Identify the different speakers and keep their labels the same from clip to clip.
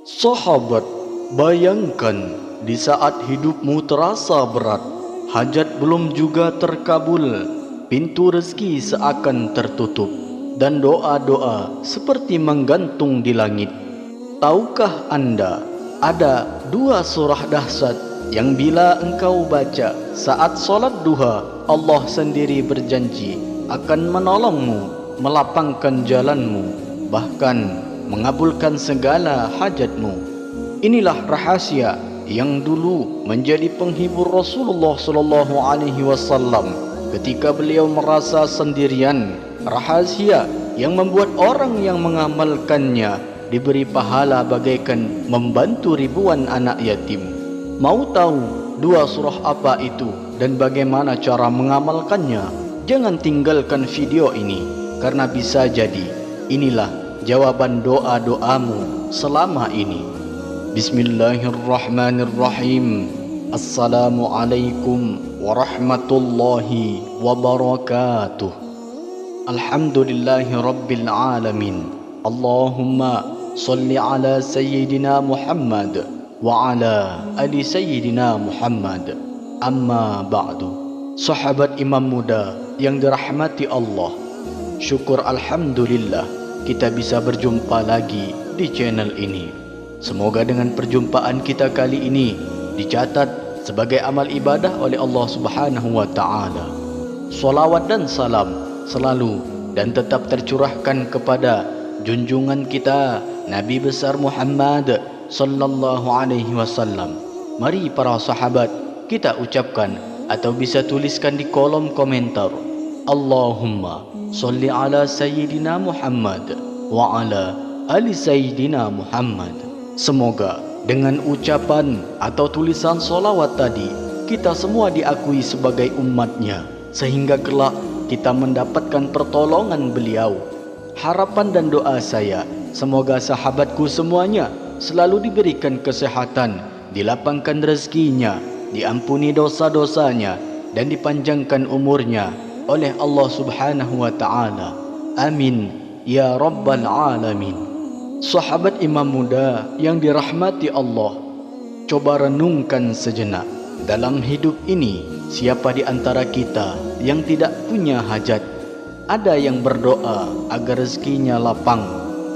Speaker 1: Sahabat, bayangkan di saat hidupmu terasa berat, hajat belum juga terkabul, pintu rezeki seakan tertutup, dan doa-doa seperti menggantung di langit. Tahukah Anda, ada dua surah dahsyat yang bila engkau baca saat solat duha, Allah sendiri berjanji akan menolongmu, melapangkan jalanmu, bahkan mengabulkan segala hajatmu. Inilah rahasia yang dulu menjadi penghibur Rasulullah sallallahu alaihi wasallam ketika beliau merasa sendirian. Rahasia yang membuat orang yang mengamalkannya diberi pahala bagaikan membantu ribuan anak yatim. Mau tahu dua surah apa itu dan bagaimana cara mengamalkannya? Jangan tinggalkan video ini, karena bisa jadi inilah jawaban doa-doamu selama ini. Bismillahirrahmanirrahim. Assalamualaikum warahmatullahi wabarakatuh. Alhamdulillahi rabbil alamin. Allahumma salli ala sayyidina Muhammad wa ala ali sayyidina Muhammad. Amma ba'du. Sahabat imam muda yang dirahmati Allah, syukur alhamdulillah kita bisa berjumpa lagi di channel ini. Semoga dengan perjumpaan kita kali ini dicatat sebagai amal ibadah oleh Allah Subhanahu wa taala. Salawat dan salam selalu dan tetap tercurahkan kepada junjungan kita Nabi besar Muhammad sallallahu alaihi wasallam. Mari para sahabat kita ucapkan atau bisa tuliskan di kolom komentar, Allahumma salli ala sayyidina Muhammad wa ala ali sayyidina Muhammad. Semoga dengan ucapan atau tulisan solawat tadi kita semua diakui sebagai umatnya, sehingga kelak kita mendapatkan pertolongan beliau. Harapan dan doa saya, semoga sahabatku semuanya selalu diberikan kesehatan, dilapangkan rezekinya, diampuni dosa-dosanya, dan dipanjangkan umurnya oleh Allah Subhanahu wa taala. Amin ya rabbal alamin. Sahabat imam muda yang dirahmati Allah, coba renungkan sejenak. Dalam hidup ini, siapa di antara kita yang tidak punya hajat? Ada yang berdoa agar rezekinya lapang,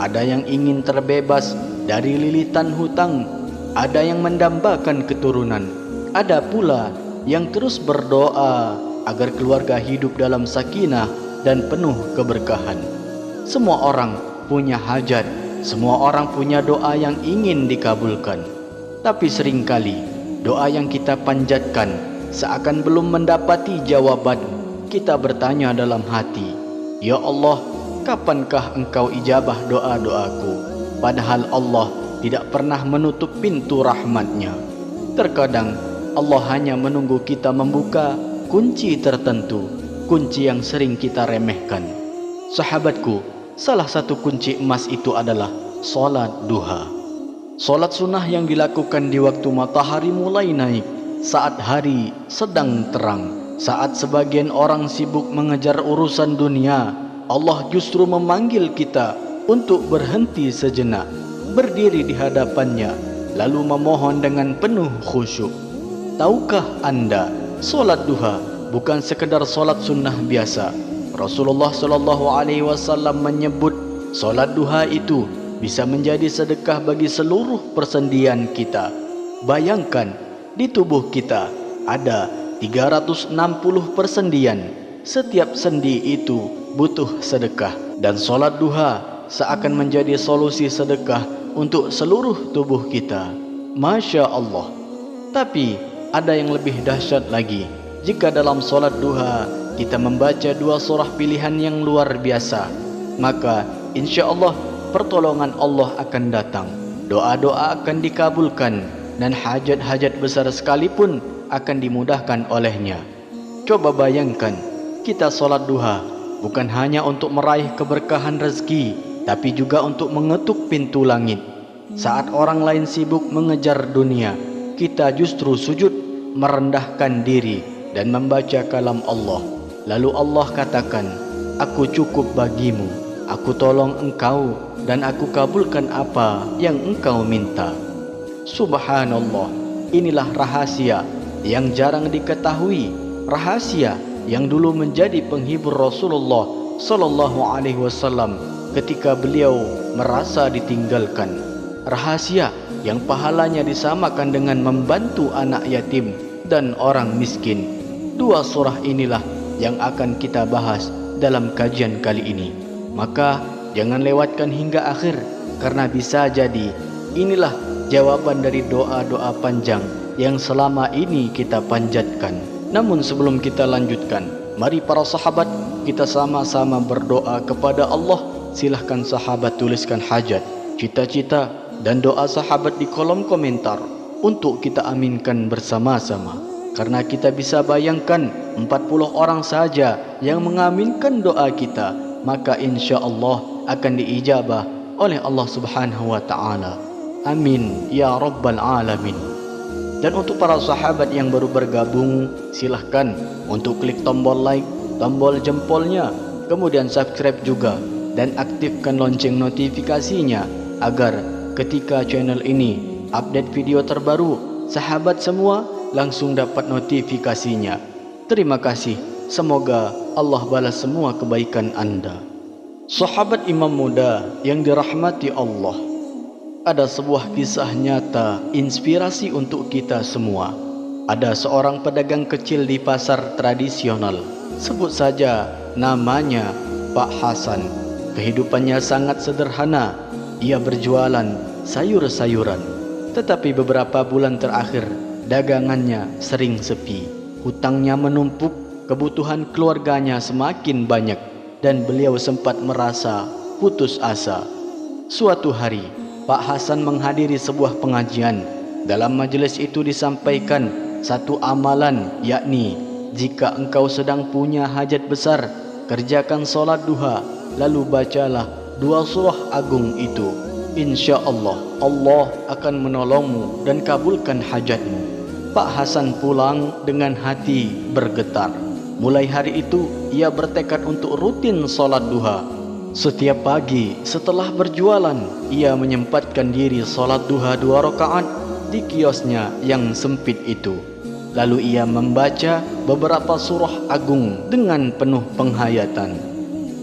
Speaker 1: ada yang ingin terbebas dari lilitan hutang, ada yang mendambakan keturunan, ada pula yang terus berdoa agar keluarga hidup dalam sakinah dan penuh keberkahan. Semua orang punya hajat, semua orang punya doa yang ingin dikabulkan. Tapi seringkali doa yang kita panjatkan seakan belum mendapati jawaban. Kita bertanya dalam hati, Ya Allah, kapankah engkau ijabah doa-doaku? Padahal Allah tidak pernah menutup pintu rahmatnya. Terkadang Allah hanya menunggu kita membuka kunci tertentu, kunci yang sering kita remehkan. Sahabatku, salah satu kunci emas itu adalah solat duha. Solat sunnah yang dilakukan di waktu matahari mulai naik, saat hari sedang terang, saat sebagian orang sibuk mengejar urusan dunia. Allah justru memanggil kita untuk berhenti sejenak, berdiri di hadapannya, lalu memohon dengan penuh khusyuk. Tahukah Anda, solat duha bukan sekedar solat sunnah biasa. Rasulullah sallallahu alaihi wasallam menyebut solat duha itu bisa menjadi sedekah bagi seluruh persendian kita. Bayangkan, di tubuh kita ada 360 persendian. Setiap sendi itu butuh sedekah, dan solat duha seakan menjadi solusi sedekah untuk seluruh tubuh kita. Masya Allah. Tapi ada yang lebih dahsyat lagi. Jika dalam solat duha kita membaca dua surah pilihan yang luar biasa, maka insya Allah pertolongan Allah akan datang, doa-doa akan dikabulkan, dan hajat-hajat besar sekalipun akan dimudahkan olehnya. Coba bayangkan, kita solat duha bukan hanya untuk meraih keberkahan rezeki, tapi juga untuk mengetuk pintu langit. Saat orang lain sibuk mengejar dunia, kita justru sujud merendahkan diri dan membaca kalam Allah. Lalu Allah katakan, Aku cukup bagimu, aku tolong engkau dan aku kabulkan apa yang engkau minta. Subhanallah, inilah rahasia yang jarang diketahui, rahasia yang dulu menjadi penghibur Rasulullah sallallahu alaihi wasallam ketika beliau merasa ditinggalkan. Rahasia yang pahalanya disamakan dengan membantu anak yatim dan orang miskin. Dua surah inilah yang akan kita bahas dalam kajian kali ini. Maka jangan lewatkan hingga akhir, karena bisa jadi inilah jawaban dari doa-doa panjang yang selama ini kita panjatkan. Namun sebelum kita lanjutkan, mari para sahabat kita sama-sama berdoa kepada Allah. Silahkan sahabat tuliskan hajat, cita-cita dan doa sahabat di kolom komentar untuk kita aminkan bersama-sama. Karena kita bisa bayangkan 40 orang saja yang mengaminkan doa kita, maka insya Allah akan diijabah oleh Allah Subhanahu wa Ta'ala. Amin ya Rabbal Alamin. Dan untuk para sahabat yang baru bergabung, silahkan untuk klik tombol like, tombol jempolnya, kemudian subscribe juga, dan aktifkan lonceng notifikasinya agar ketika channel ini update video terbaru, sahabat semua langsung dapat notifikasinya. Terima kasih. Semoga Allah balas semua kebaikan Anda. Sahabat imam muda yang dirahmati Allah, ada sebuah kisah nyata inspirasi untuk kita semua. Ada seorang pedagang kecil di pasar tradisional. Sebut saja namanya Pak Hasan. Kehidupannya sangat sederhana. Ia berjualan sayur-sayuran. Tetapi beberapa bulan terakhir dagangannya sering sepi. Hutangnya menumpuk, kebutuhan keluarganya semakin banyak, dan beliau sempat merasa putus asa. Suatu hari, Pak Hasan menghadiri sebuah pengajian. Dalam majelis itu disampaikan satu amalan, yakni jika engkau sedang punya hajat besar, kerjakan solat duha, lalu bacalah 2 surah agung itu. Insya Allah, Allah akan menolongmu dan kabulkan hajatmu. Pak Hasan pulang dengan hati bergetar. Mulai hari itu, ia bertekad untuk rutin solat duha. Setiap pagi setelah berjualan, ia menyempatkan diri solat duha 2 rakaat di kiosnya yang sempit itu. Lalu ia membaca beberapa surah agung dengan penuh penghayatan.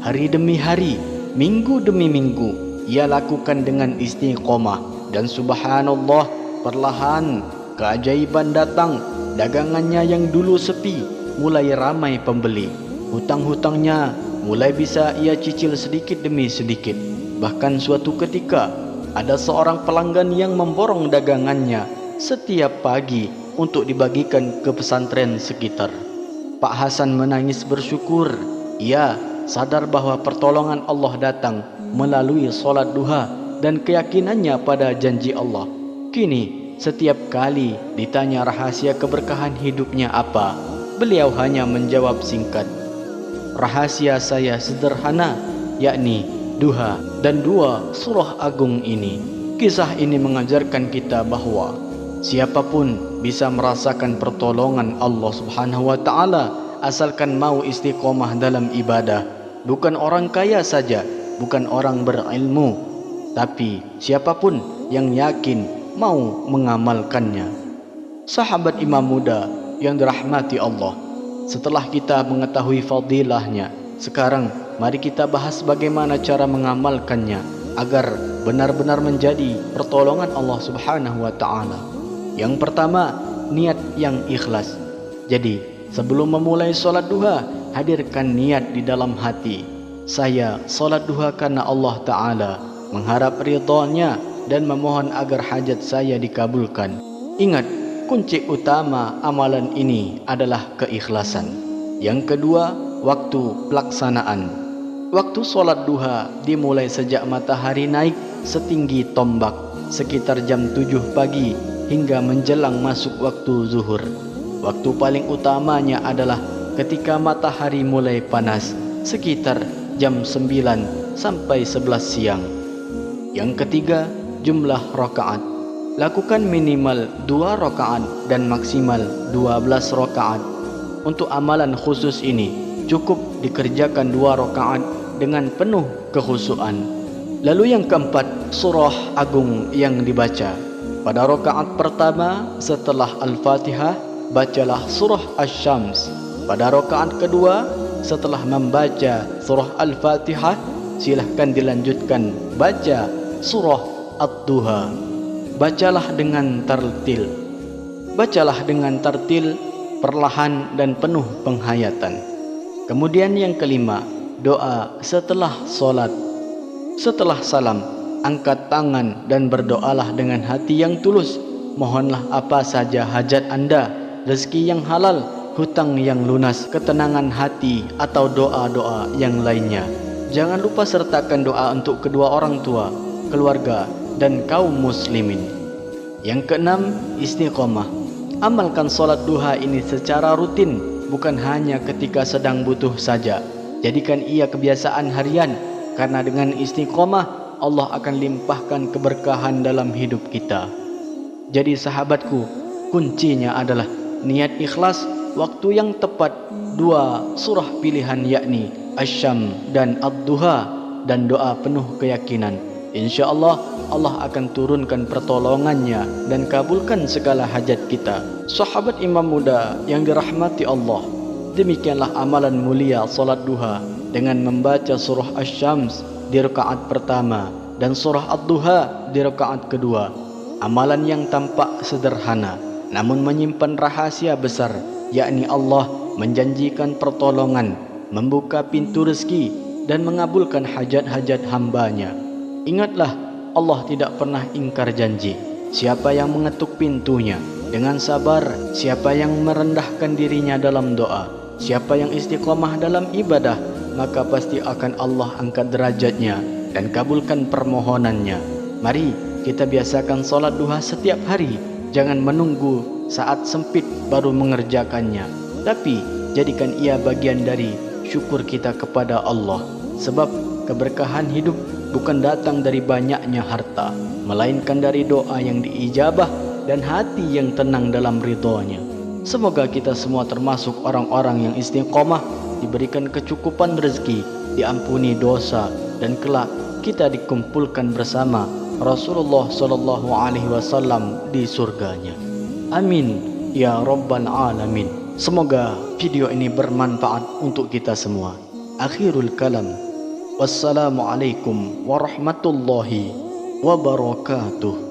Speaker 1: Hari demi hari, minggu demi minggu, ia lakukan dengan istiqomah, dan subhanallah, perlahan keajaiban datang. Dagangannya yang dulu sepi mulai ramai pembeli. Hutang-hutangnya mulai bisa ia cicil sedikit demi sedikit. Bahkan suatu ketika ada seorang pelanggan yang memborong dagangannya setiap pagi untuk dibagikan ke pesantren sekitar. Pak Hasan menangis bersyukur. Ia sadar bahwa pertolongan Allah datang melalui solat duha dan keyakinannya pada janji Allah. Kini setiap kali ditanya rahasia keberkahan hidupnya apa, beliau hanya menjawab singkat, rahasia saya sederhana, yakni duha dan 2 surah agung ini. Kisah ini mengajarkan kita bahwa siapapun bisa merasakan pertolongan Allah Subhanahu wa Ta'ala asalkan mau istiqomah dalam ibadah. Bukan orang kaya saja, bukan orang berilmu, tapi siapapun yang yakin mau mengamalkannya. Sahabat imam muda yang dirahmati Allah, setelah kita mengetahui fadilahnya, sekarang mari kita bahas bagaimana cara mengamalkannya agar benar-benar menjadi pertolongan Allah Subhanahu wa Ta'ala. Yang pertama, niat yang ikhlas. Jadi sebelum memulai solat duha, hadirkan niat di dalam hati. Saya solat duha karena Allah Ta'ala, mengharap ridhonya dan memohon agar hajat saya dikabulkan. Ingat, kunci utama amalan ini adalah keikhlasan. Yang kedua, waktu pelaksanaan. Waktu solat duha dimulai sejak matahari naik setinggi tombak, sekitar jam 7 pagi hingga menjelang masuk waktu zuhur. Waktu paling utamanya adalah ketika matahari mulai panas, sekitar jam 9 sampai 11 siang. Yang ketiga, jumlah rakaat. Lakukan minimal 2 rakaat dan maksimal 12 rakaat. Untuk amalan khusus ini cukup dikerjakan 2 rakaat dengan penuh kekhusyuan. Lalu yang keempat, surah agung yang dibaca. Pada rakaat pertama setelah Al-Fatihah, bacalah surah Asy-Syams. Pada rakaat kedua setelah membaca surah Al-Fatihah, silahkan dilanjutkan baca surah Ad-Duha. Bacalah dengan tartil. Bacalah dengan tartil, perlahan dan penuh penghayatan. Kemudian yang kelima, doa setelah solat. Setelah salam, angkat tangan dan berdoalah dengan hati yang tulus. Mohonlah apa saja hajat Anda, rezeki yang halal, hutang yang lunas, ketenangan hati, atau doa-doa yang lainnya. Jangan lupa sertakan doa untuk kedua orang tua, keluarga, dan kaum muslimin. Yang keenam, istiqomah. Amalkan solat duha ini secara rutin, bukan hanya ketika sedang butuh saja. Jadikan ia kebiasaan harian, karena dengan istiqomah Allah akan limpahkan keberkahan dalam hidup kita. Jadi sahabatku, kuncinya adalah niat ikhlas, waktu yang tepat, dua surah pilihan yakni Asy-Syams dan Ad-Duha, dan doa penuh keyakinan. InsyaAllah Allah akan turunkan pertolongannya dan kabulkan segala hajat kita. Sahabat imam muda yang dirahmati Allah, demikianlah amalan mulia solat duha dengan membaca surah Asy-Syams di rakaat pertama dan surah Ad-Duha di rakaat kedua. Amalan yang tampak sederhana namun menyimpan rahasia besar, yakni Allah menjanjikan pertolongan, membuka pintu rezeki dan mengabulkan hajat-hajat hambanya. Ingatlah, Allah tidak pernah ingkar janji. Siapa yang mengetuk pintunya dengan sabar, siapa yang merendahkan dirinya dalam doa, siapa yang istiqomah dalam ibadah, maka pasti akan Allah angkat derajatnya dan kabulkan permohonannya. Mari kita biasakan solat duha setiap hari. Jangan menunggu saat sempit baru mengerjakannya, tapi jadikan ia bagian dari syukur kita kepada Allah. Sebab keberkahan hidup bukan datang dari banyaknya harta, melainkan dari doa yang diijabah dan hati yang tenang dalam ridhonya. Semoga kita semua termasuk orang-orang yang istiqomah, diberikan kecukupan rezeki, diampuni dosa, dan kelak kita dikumpulkan bersama Rasulullah sallallahu alaihi wasallam di surganya. Amin ya rabbal alamin. Semoga video ini bermanfaat untuk kita semua. Akhirul kalam. Wassalamualaikum warahmatullahi wabarakatuh.